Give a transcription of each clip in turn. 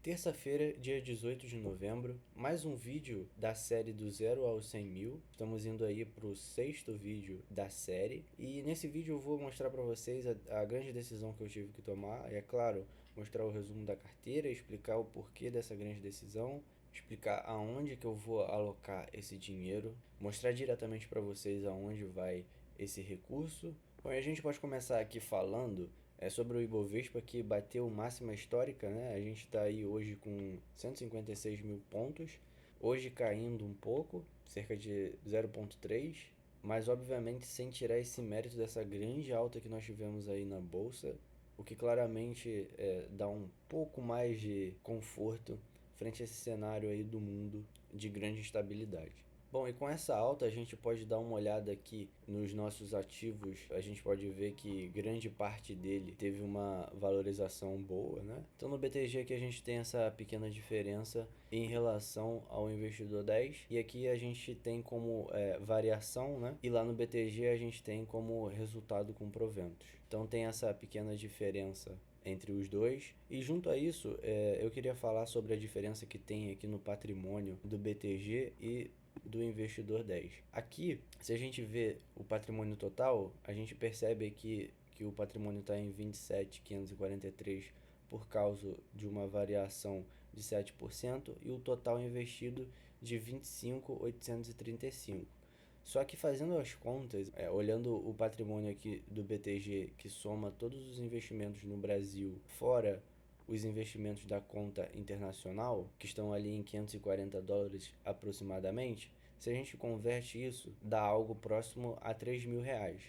Terça-feira, dia 18 de novembro, mais um vídeo da série do 0 aos 100 mil. Estamos indo aí para o sexto vídeo da série. E nesse vídeo eu vou mostrar para vocês a grande decisão que eu tive que tomar. E é claro, mostrar o resumo da carteira, explicar o porquê dessa grande decisão, explicar aonde que eu vou alocar esse dinheiro, mostrar diretamente para vocês aonde vai esse recurso. Bom, a gente pode começar aqui falando sobre o Ibovespa, que bateu máxima histórica, né? A gente está aí hoje com 156 mil pontos, hoje caindo um pouco, cerca de 0,3, mas obviamente sem tirar esse mérito dessa grande alta que nós tivemos aí na bolsa, o que claramente dá um pouco mais de conforto frente a esse cenário aí do mundo de grande instabilidade. Bom, e com essa alta a gente pode dar uma olhada aqui nos nossos ativos. A gente pode ver que grande parte dele teve uma valorização boa, né? Então no BTG aqui a gente tem essa pequena diferença em relação ao investidor 10. E aqui a gente tem como variação, né? E lá no BTG a gente tem como resultado com proventos. Então tem essa pequena diferença entre os dois. E junto a isso, eu queria falar sobre a diferença que tem aqui no patrimônio do BTG e do investidor 10. Aqui, se a gente vê o patrimônio total, a gente percebe aqui que o patrimônio está em 27.543 por causa de uma variação de 7% e o total investido de 25.835. Só que fazendo as contas, olhando o patrimônio aqui do BTG, que soma todos os investimentos no Brasil, fora os investimentos da conta internacional, que estão ali em $540 aproximadamente, se a gente converte isso, dá algo próximo a R$3.000.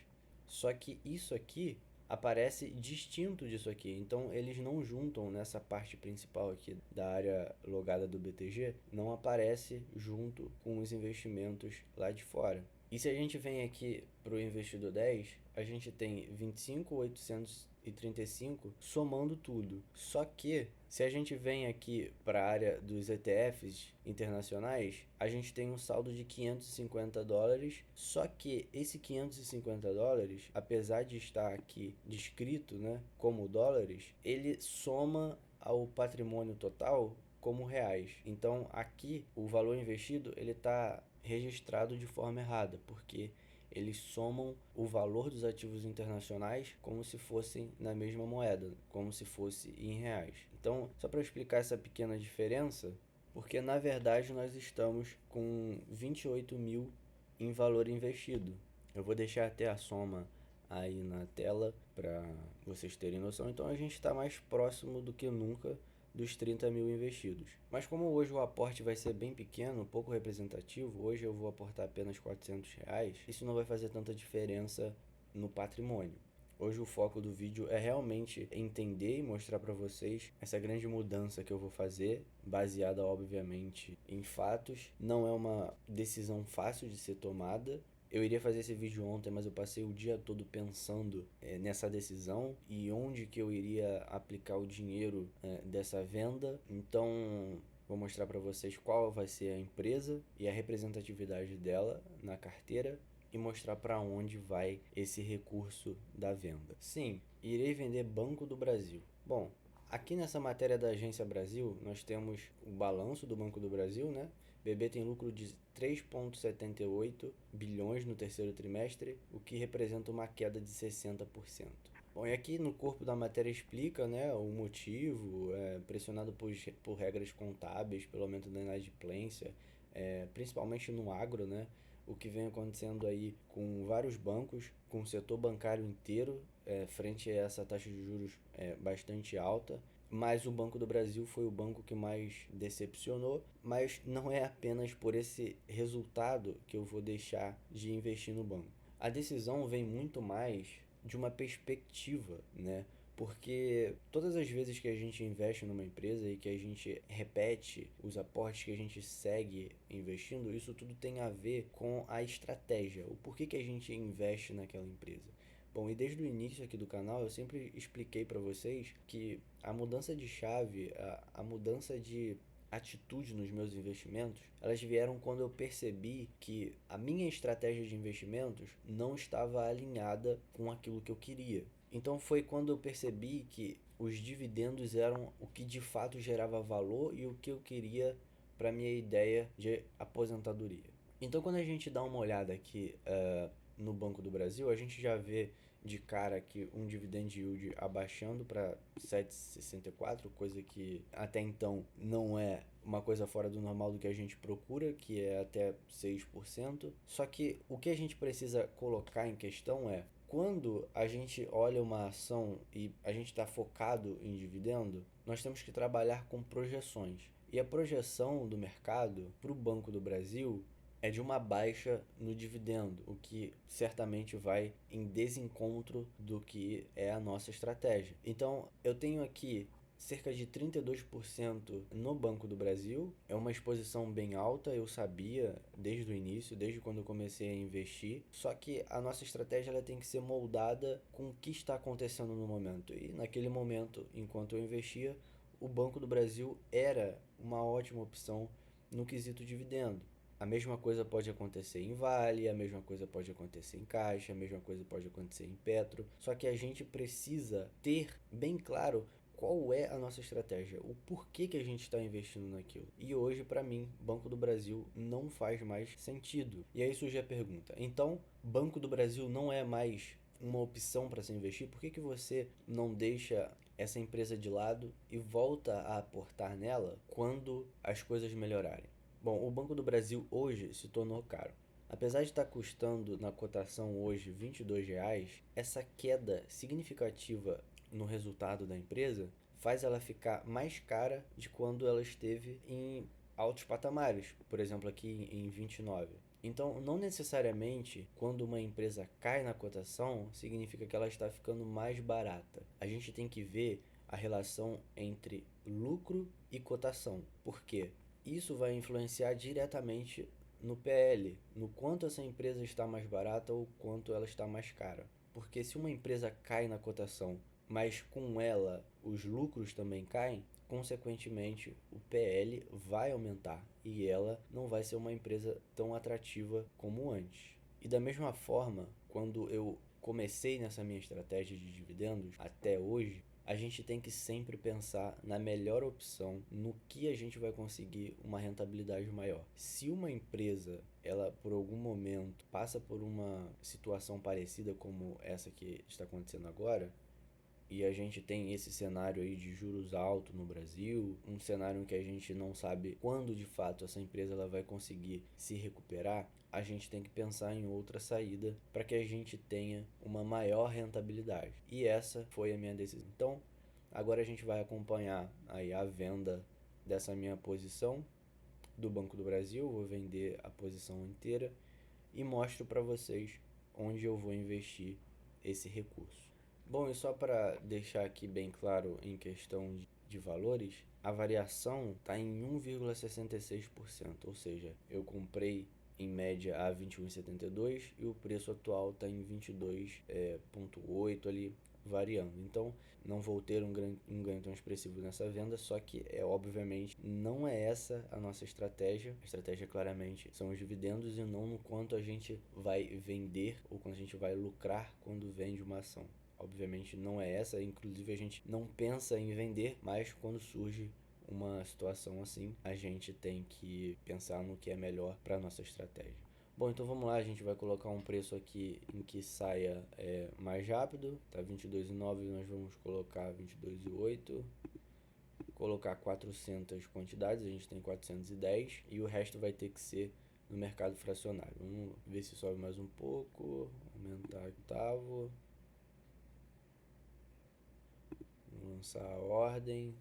Só que isso aqui aparece distinto disso aqui, então eles não juntam nessa parte principal aqui da área logada do BTG, não aparece junto com os investimentos lá de fora. E se a gente vem aqui para o investidor 10, a gente tem 25.835 somando tudo. Só que se a gente vem aqui para a área dos ETFs internacionais, a gente tem um saldo de $550. Só que esse $550, apesar de estar aqui descrito, né, como dólares, ele soma ao patrimônio total como reais. Então aqui o valor investido ele está registrado de forma errada, porque eles somam o valor dos ativos internacionais como se fossem na mesma moeda, como se fosse em reais. Então, só para explicar essa pequena diferença, porque na verdade nós estamos com 28 mil em valor investido. Eu vou deixar até a soma aí na tela para vocês terem noção. Então a gente está mais próximo do que nunca dos 30 mil investidos. Mas como hoje o aporte vai ser bem pequeno, pouco representativo, hoje eu vou aportar apenas R$400, isso não vai fazer tanta diferença no patrimônio. Hoje o foco do vídeo é realmente entender e mostrar para vocês essa grande mudança que eu vou fazer, baseada obviamente em fatos. Não é uma decisão fácil de ser tomada. Eu iria fazer esse vídeo ontem, mas eu passei o dia todo pensando nessa decisão e onde que eu iria aplicar o dinheiro dessa venda. Então, vou mostrar para vocês qual vai ser a empresa e a representatividade dela na carteira e mostrar para onde vai esse recurso da venda. Sim, irei vender Banco do Brasil. Bom, aqui nessa matéria da Agência Brasil, nós temos o balanço do Banco do Brasil, né? BB tem lucro de 3,78 bilhões no terceiro trimestre, o que representa uma queda de 60%. Bom, e aqui no corpo da matéria explica, né, o motivo, pressionado por regras contábeis, pelo aumento da inadimplência, principalmente no agro, né? O que vem acontecendo aí com vários bancos, com o setor bancário inteiro, frente a essa taxa de juros bastante alta. Mas o Banco do Brasil foi o banco que mais decepcionou, mas não é apenas por esse resultado que eu vou deixar de investir no banco. A decisão vem muito mais de uma perspectiva, né? Porque todas as vezes que a gente investe numa empresa e que a gente repete os aportes que a gente segue investindo, isso tudo tem a ver com a estratégia, o porquê que a gente investe naquela empresa. Bom, e desde o início aqui do canal eu sempre expliquei para vocês que a mudança de chave, a mudança de atitude nos meus investimentos, elas vieram quando eu percebi que a minha estratégia de investimentos não estava alinhada com aquilo que eu queria. Então foi quando eu percebi que os dividendos eram o que de fato gerava valor e o que eu queria para minha ideia de aposentadoria. Então, quando a gente dá uma olhada aqui no Banco do Brasil, a gente já vê de cara que um dividend yield abaixando para 7,64, coisa que até então não é uma coisa fora do normal do que a gente procura, que é até 6%. Só que o que a gente precisa colocar em questão é, quando a gente olha uma ação e a gente está focado em dividendo, nós temos que trabalhar com projeções. E a projeção do mercado para o Banco do Brasil é de uma baixa no dividendo, o que certamente vai em desencontro do que é a nossa estratégia. Então, eu tenho aqui cerca de 32% no Banco do Brasil. É uma exposição bem alta, eu sabia desde o início, desde quando eu comecei a investir. Só que a nossa estratégia ela tem que ser moldada com o que está acontecendo no momento. E naquele momento, enquanto eu investia, o Banco do Brasil era uma ótima opção no quesito dividendo. A mesma coisa pode acontecer em Vale, a mesma coisa pode acontecer em Caixa, a mesma coisa pode acontecer em Petro. Só que a gente precisa ter bem claro qual é a nossa estratégia, o porquê que a gente está investindo naquilo. E hoje, para mim, Banco do Brasil não faz mais sentido. E aí surge a pergunta: então, Banco do Brasil não é mais uma opção para se investir? Por que você não deixa essa empresa de lado e volta a aportar nela quando as coisas melhorarem? Bom, o Banco do Brasil hoje se tornou caro. Apesar de estar custando na cotação hoje R$ 22, essa queda significativa no resultado da empresa faz ela ficar mais cara de quando ela esteve em altos patamares, por exemplo aqui em 29. Então, não necessariamente quando uma empresa cai na cotação significa que ela está ficando mais barata. A gente tem que ver a relação entre lucro e cotação. Por quê? Isso vai influenciar diretamente no PL, no quanto essa empresa está mais barata ou quanto ela está mais cara. Porque se uma empresa cai na cotação, mas com ela os lucros também caem, consequentemente o PL vai aumentar e ela não vai ser uma empresa tão atrativa como antes. E da mesma forma, quando eu comecei nessa minha estratégia de dividendos até hoje, a gente tem que sempre pensar na melhor opção, no que a gente vai conseguir uma rentabilidade maior. Se uma empresa, ela por algum momento passa por uma situação parecida como essa que está acontecendo agora, e a gente tem esse cenário aí de juros altos no Brasil, um cenário em que a gente não sabe quando de fato essa empresa ela vai conseguir se recuperar, a gente tem que pensar em outra saída para que a gente tenha uma maior rentabilidade. E essa foi a minha decisão. Então, agora a gente vai acompanhar aí a venda dessa minha posição do Banco do Brasil, vou vender a posição inteira e mostro para vocês onde eu vou investir esse recurso. Bom, e só para deixar aqui bem claro em questão de valores, a variação está em 1,66%, ou seja, eu comprei em média a 21,72 e o preço atual está em 22,8 ali, variando. Então, não vou ter um ganho tão expressivo nessa venda, só que obviamente não é essa a nossa estratégia. A estratégia claramente são os dividendos e não no quanto a gente vai vender ou quanto a gente vai lucrar quando vende uma ação. Obviamente não é essa, inclusive a gente não pensa em vender, mas quando surge uma situação assim, a gente tem que pensar no que é melhor para nossa estratégia. Bom, então vamos lá, a gente vai colocar um preço aqui em que saia mais rápido, tá 22,9, nós vamos colocar 22,8, colocar 400 quantidades, a gente tem 410 e o resto vai ter que ser no mercado fracionário. Vamos ver se sobe mais um pouco, aumentar oitavo. Lançar a ordem.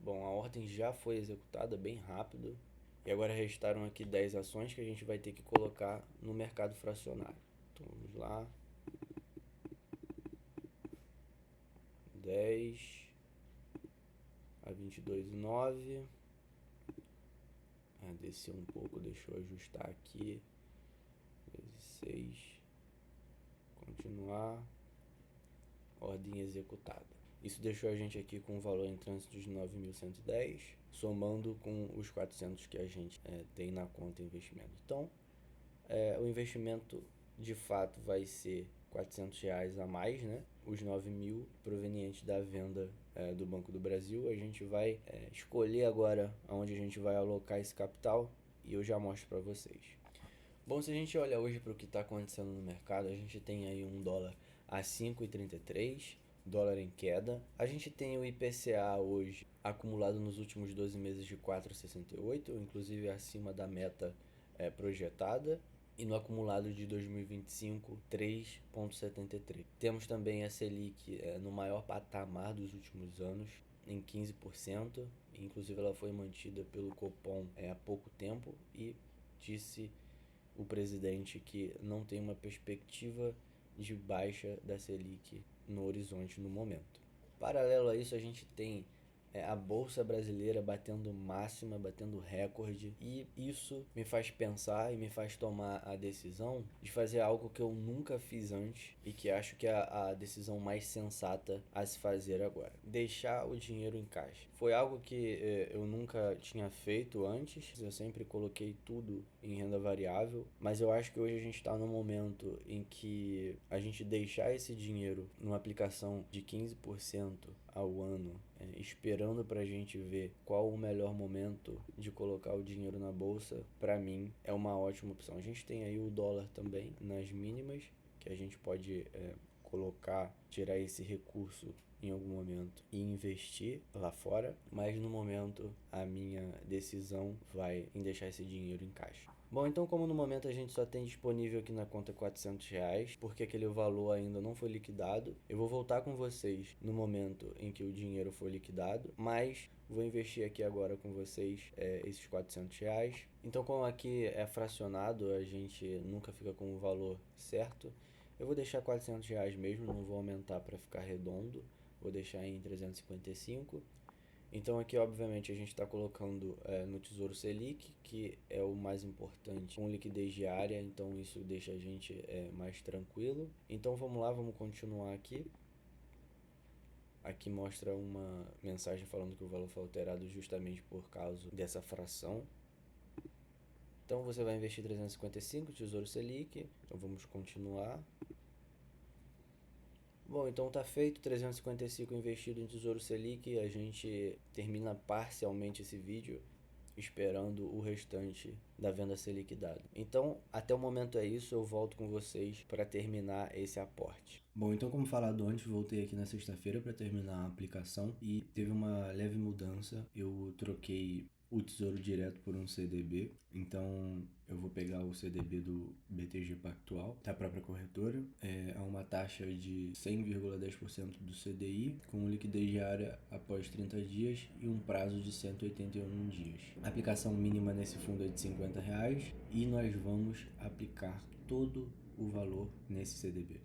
Bom, a ordem já foi executada bem rápido. E agora restaram aqui 10 ações que a gente vai ter que colocar no mercado fracionário. Então vamos lá. 10 a 22,9. Desceu um pouco, deixa eu ajustar aqui. 16. Continuar. Ordem executada. Isso deixou a gente aqui com um valor em trânsito de 9.110, somando com os 400 que a gente tem na conta investimento. Então, o investimento de fato vai ser R$ 400 a mais, né? Os 9.000 provenientes da venda do Banco do Brasil. A gente vai escolher agora aonde a gente vai alocar esse capital e eu já mostro para vocês. Bom, se a gente olha hoje para o que está acontecendo no mercado, a gente tem aí um dólar a 5,33, dólar em queda. A gente tem o IPCA hoje acumulado nos últimos 12 meses de 4,68, inclusive acima da meta projetada. E no acumulado de 2025, 3,73. Temos também a Selic no maior patamar dos últimos anos, em 15%. Inclusive ela foi mantida pelo Copom há pouco tempo e disse o presidente que não tem uma perspectiva de baixa da Selic no horizonte no momento. Paralelo a isso, a gente tem a Bolsa Brasileira batendo máxima, batendo recorde, e isso me faz pensar e me faz tomar a decisão de fazer algo que eu nunca fiz antes e que acho que é a decisão mais sensata a se fazer agora: deixar o dinheiro em caixa. Foi algo que eu nunca tinha feito antes, eu sempre coloquei tudo em renda variável, mas eu acho que hoje a gente está num momento em que a gente deixar esse dinheiro numa aplicação de 15% ao ano, esperando pra gente ver qual o melhor momento de colocar o dinheiro na bolsa, pra mim é uma ótima opção. A gente tem aí o dólar também nas mínimas, que a gente pode colocar, tirar esse recurso em algum momento e investir lá fora, mas no momento a minha decisão vai em deixar esse dinheiro em caixa. Bom, então como no momento a gente só tem disponível aqui na conta R$ 400, porque aquele valor ainda não foi liquidado, eu vou voltar com vocês no momento em que o dinheiro for liquidado, mas vou investir aqui agora com vocês esses R$ 400. Então como aqui é fracionado, a gente nunca fica com o valor certo, eu vou deixar R$ 400 mesmo, não vou aumentar para ficar redondo, vou deixar em 355. Então aqui obviamente a gente está colocando no Tesouro Selic, que é o mais importante, com liquidez diária, então isso deixa a gente mais tranquilo. Então vamos lá, vamos continuar aqui. Aqui mostra uma mensagem falando que o valor foi alterado justamente por causa dessa fração. Então você vai investir 355, Tesouro Selic, então vamos continuar. Bom, então tá feito, 355 investido em Tesouro Selic, a gente termina parcialmente esse vídeo esperando o restante da venda ser liquidado. Então, até o momento é isso, eu volto com vocês para terminar esse aporte. Bom, então como falado antes, voltei aqui na sexta-feira para terminar a aplicação e teve uma leve mudança. Eu troquei o Tesouro Direto por um CDB, então eu vou pegar o CDB do BTG Pactual, da própria corretora, a uma taxa de 100,10% do CDI, com liquidez diária após 30 dias e um prazo de 181 dias. A aplicação mínima nesse fundo é de R$ 50 e nós vamos aplicar todo o valor nesse CDB.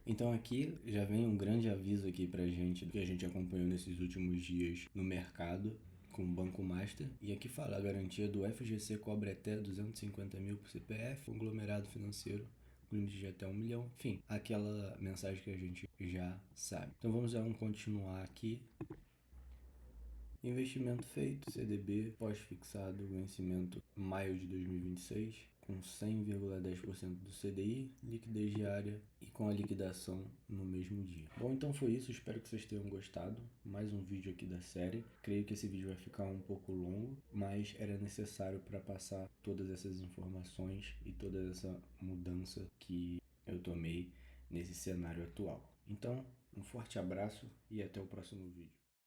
Então aqui já vem um grande aviso aqui pra gente, que a gente acompanhou nesses últimos dias no mercado com o Banco Master. E aqui fala: a garantia do FGC cobre até 250 mil por CPF, conglomerado financeiro, com limite de até 1 milhão. Enfim, aquela mensagem que a gente já sabe. Então vamos dar um continuar aqui. Investimento feito, CDB, pós-fixado, vencimento maio de 2026, com 100,10% do CDI, liquidez diária e com a liquidação no mesmo dia. Bom, então foi isso, espero que vocês tenham gostado. Mais um vídeo aqui da série. Creio que esse vídeo vai ficar um pouco longo, mas era necessário para passar todas essas informações e toda essa mudança que eu tomei nesse cenário atual. Então, um forte abraço e até o próximo vídeo.